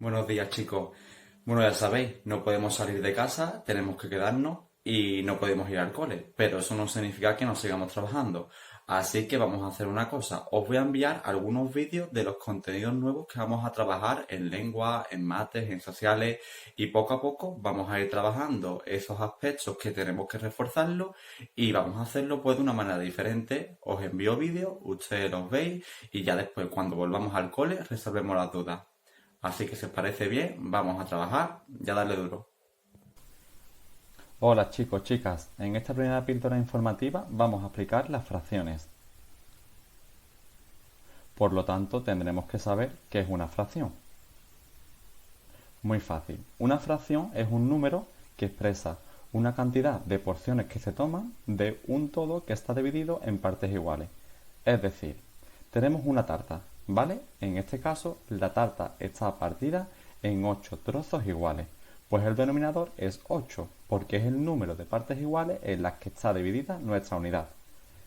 Buenos días, chicos. Bueno, ya sabéis, no podemos salir de casa, tenemos que quedarnos y no podemos ir al cole, pero eso no significa que no sigamos trabajando. Así que vamos a hacer una cosa, os voy a enviar algunos vídeos de los contenidos nuevos que vamos a trabajar en lengua, en mates, en sociales y poco a poco vamos a ir trabajando esos aspectos que tenemos que reforzarlo y vamos a hacerlo pues de una manera diferente. Os envío vídeos, ustedes los veis y ya después cuando volvamos al cole resolvemos las dudas. Así que si os parece bien, vamos a trabajar y a darle duro. Hola chicos, chicas. En esta primera píldora informativa vamos a aplicar las fracciones. Por lo tanto, tendremos que saber qué es una fracción. Muy fácil. Una fracción es un número que expresa una cantidad de porciones que se toman de un todo que está dividido en partes iguales. Es decir, tenemos una tarta, ¿vale? En este caso, la tarta está partida en 8 trozos iguales. Pues el denominador es 8, porque es el número de partes iguales en las que está dividida nuestra unidad.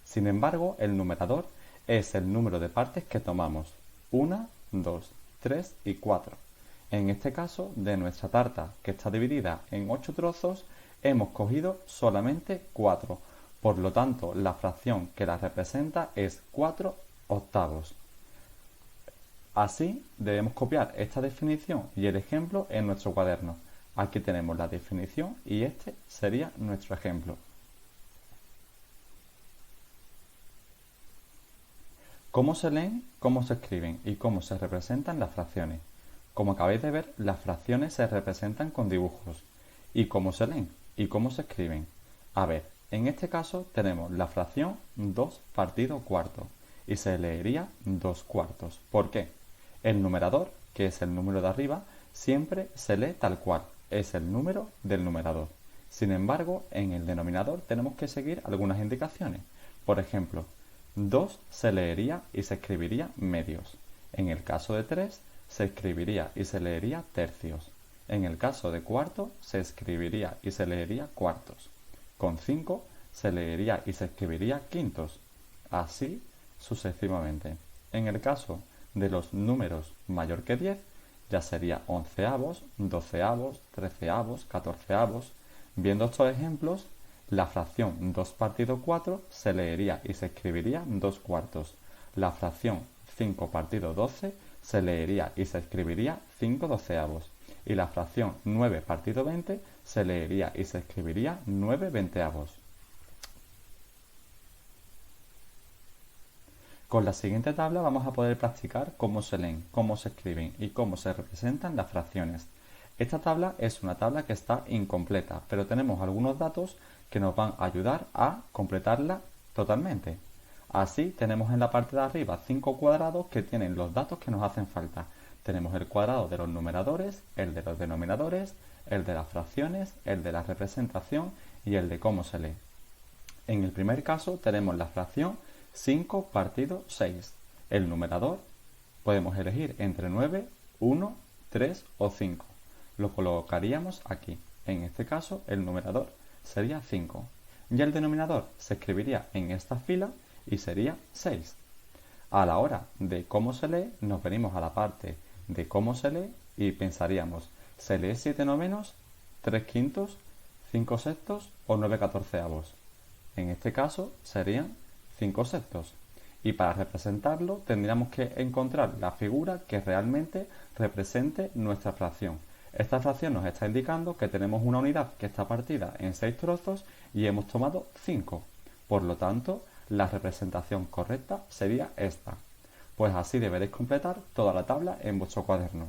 Sin embargo, el numerador es el número de partes que tomamos. 1, 2, 3 y 4. En este caso, de nuestra tarta, que está dividida en 8 trozos, hemos cogido solamente 4. Por lo tanto, la fracción que la representa es 4 octavos. Así, debemos copiar esta definición y el ejemplo en nuestro cuaderno. Aquí tenemos la definición y este sería nuestro ejemplo. ¿Cómo se leen, cómo se escriben y cómo se representan las fracciones? Como acabáis de ver, las fracciones se representan con dibujos. ¿Y cómo se leen? ¿Y cómo se escriben? A ver, en este caso tenemos la fracción 2 partido cuarto y se leería 2 cuartos. ¿Por qué? El numerador, que es el número de arriba, siempre se lee tal cual, es el número del numerador. Sin embargo, en el denominador tenemos que seguir algunas indicaciones. Por ejemplo, 2 se leería y se escribiría medios. En el caso de 3 se escribiría y se leería tercios. En el caso de cuarto se escribiría y se leería cuartos. Con 5 se leería y se escribiría quintos. Así sucesivamente. En el caso de los números mayor que 10, ya sería onceavos, doceavos, treceavos, catorceavos. Viendo estos ejemplos, la fracción 2 partido 4 se leería y se escribiría 2 cuartos. La fracción 5 partido 12 se leería y se escribiría 5 doceavos. Y la fracción 9 partido 20 se leería y se escribiría 9 veinteavos. Con la siguiente tabla vamos a poder practicar cómo se leen, cómo se escriben y cómo se representan las fracciones. Esta tabla es una tabla que está incompleta, pero tenemos algunos datos que nos van a ayudar a completarla totalmente. Así tenemos en la parte de arriba 5 cuadrados que tienen los datos que nos hacen falta. Tenemos el cuadrado de los numeradores, el de los denominadores, el de las fracciones, el de la representación y el de cómo se lee. En el primer caso tenemos la fracción 5 partido 6. El numerador podemos elegir entre 9, 1, 3 o 5. Lo colocaríamos aquí. En este caso el numerador sería 5. Y el denominador se escribiría en esta fila y sería 6. A la hora de cómo se lee, nos venimos a la parte de cómo se lee y pensaríamos, ¿se lee 7 novenos, 3 quintos, 5 sextos o 9 catorceavos? En este caso serían 5 sextos. Y para representarlo tendríamos que encontrar la figura que realmente represente nuestra fracción. Esta fracción nos está indicando que tenemos una unidad que está partida en 6 trozos y hemos tomado 5. Por lo tanto, la representación correcta sería esta. Pues así deberéis completar toda la tabla en vuestro cuaderno.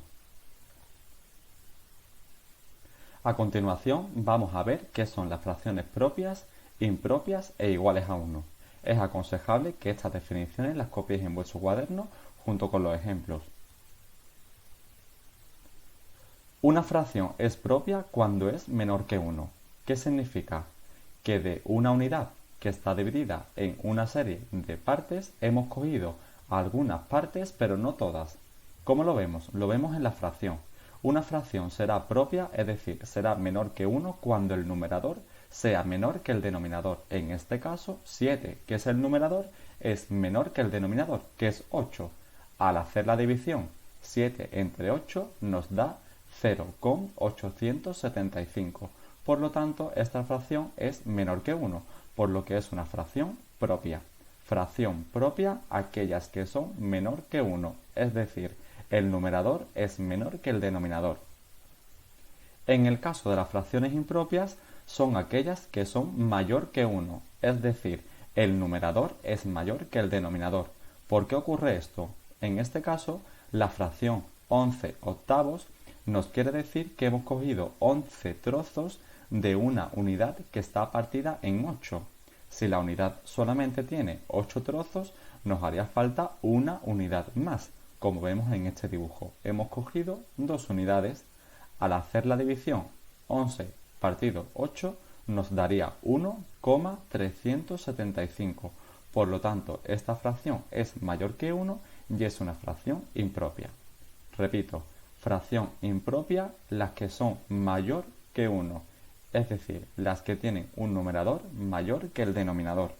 A continuación vamos a ver qué son las fracciones propias, impropias e iguales a 1. Es aconsejable que estas definiciones las copiéis en vuestro cuaderno junto con los ejemplos. Una fracción es propia cuando es menor que 1. ¿Qué significa? Que de una unidad que está dividida en una serie de partes hemos cogido algunas partes pero no todas. ¿Cómo lo vemos? Lo vemos en la fracción. Una fracción será propia, es decir, será menor que 1 cuando el numerador sea menor que el denominador. En este caso, 7, que es el numerador, es menor que el denominador, que es 8. Al hacer la división 7 entre 8 nos da 0,875. Por lo tanto, esta fracción es menor que 1, por lo que es una fracción propia. Fracción propia, aquellas que son menor que 1, es decir, el numerador es menor que el denominador. En el caso de las fracciones impropias, son aquellas que son mayor que 1, es decir, el numerador es mayor que el denominador. ¿Por qué ocurre esto? En este caso, la fracción 11 octavos nos quiere decir que hemos cogido 11 trozos de una unidad que está partida en 8. Si la unidad solamente tiene 8 trozos, nos haría falta una unidad más. Como vemos en este dibujo, hemos cogido 2 unidades. Al hacer la división 11 partido 8 nos daría 1,375. Por lo tanto, esta fracción es mayor que 1 y es una fracción impropia. Repito, fracción impropia, las que son mayor que 1, es decir, las que tienen un numerador mayor que el denominador.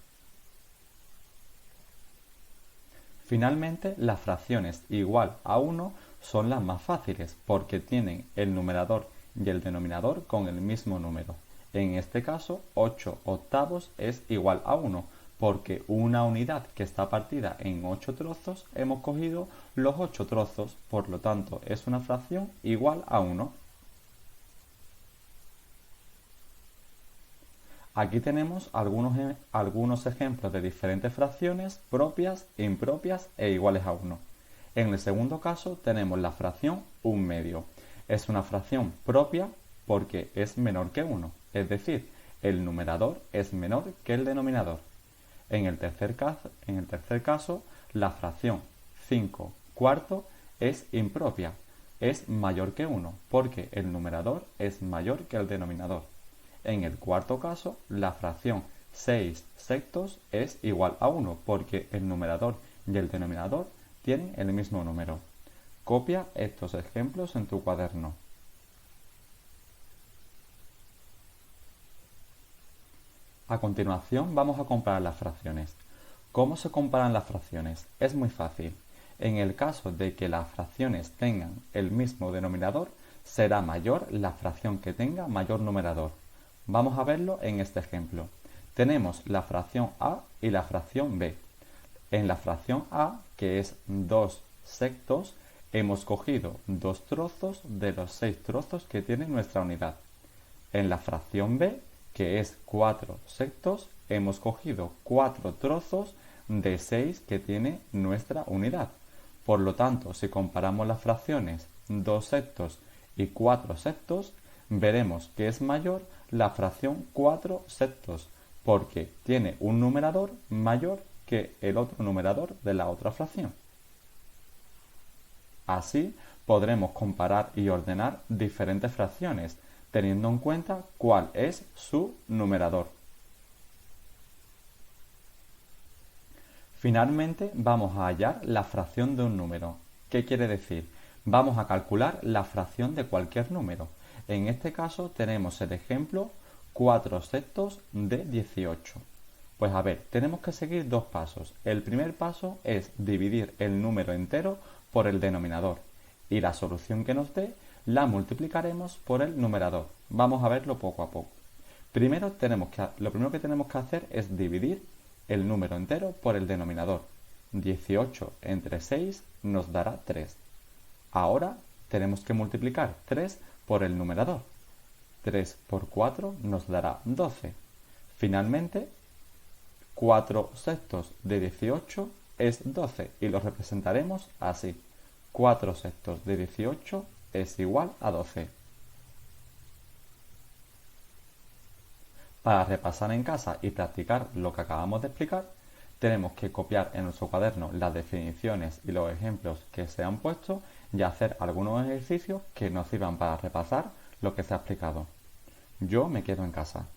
Finalmente, las fracciones igual a 1 son las más fáciles porque tienen el numerador y el denominador con el mismo número. En este caso, 8 octavos es igual a 1 porque una unidad que está partida en 8 trozos hemos cogido los 8 trozos, por lo tanto es una fracción igual a 1. Aquí tenemos algunos ejemplos de diferentes fracciones propias, impropias e iguales a 1. En el segundo caso tenemos la fracción 1/2. Es una fracción propia porque es menor que 1, es decir, el numerador es menor que el denominador. En el tercer caso, la fracción 5/4 es impropia, es mayor que 1 porque el numerador es mayor que el denominador. En el cuarto caso, la fracción 6/6 es igual a 1 porque el numerador y el denominador tienen el mismo número. Copia estos ejemplos en tu cuaderno. A continuación vamos a comparar las fracciones. ¿Cómo se comparan las fracciones? Es muy fácil. En el caso de que las fracciones tengan el mismo denominador, será mayor la fracción que tenga mayor numerador. Vamos a verlo en este ejemplo. Tenemos la fracción a y la fracción b. En la fracción a, que es 2 sextos, hemos cogido 2 trozos de los 6 trozos que tiene nuestra unidad. En la fracción b, que es 4 sextos, hemos cogido 4 trozos de 6 que tiene nuestra unidad. Por lo tanto, si comparamos las fracciones 2 sextos y 4 sextos, veremos que es mayor la fracción 4 sextos, porque tiene un numerador mayor que el otro numerador de la otra fracción. Así podremos comparar y ordenar diferentes fracciones, teniendo en cuenta cuál es su numerador. Finalmente vamos a hallar la fracción de un número. ¿Qué quiere decir? Vamos a calcular la fracción de cualquier número. En este caso tenemos el ejemplo 4 sextos de 18. Pues a ver, tenemos que seguir 2 pasos. El primer paso es dividir el número entero por el denominador y la solución que nos dé la multiplicaremos por el numerador. Vamos a verlo poco a poco. Lo primero que tenemos que hacer es dividir el número entero por el denominador. 18 entre 6 nos dará 3. Ahora tenemos que multiplicar 3 por el numerador. 3 por 4 nos dará 12. Finalmente, 4 sextos de 18 es 12 y lo representaremos así. 4 sextos de 18 es igual a 12. Para repasar en casa y practicar lo que acabamos de explicar, tenemos que copiar en nuestro cuaderno las definiciones y los ejemplos que se han puesto y hacer algunos ejercicios que nos sirvan para repasar lo que se ha explicado. Yo me quedo en casa.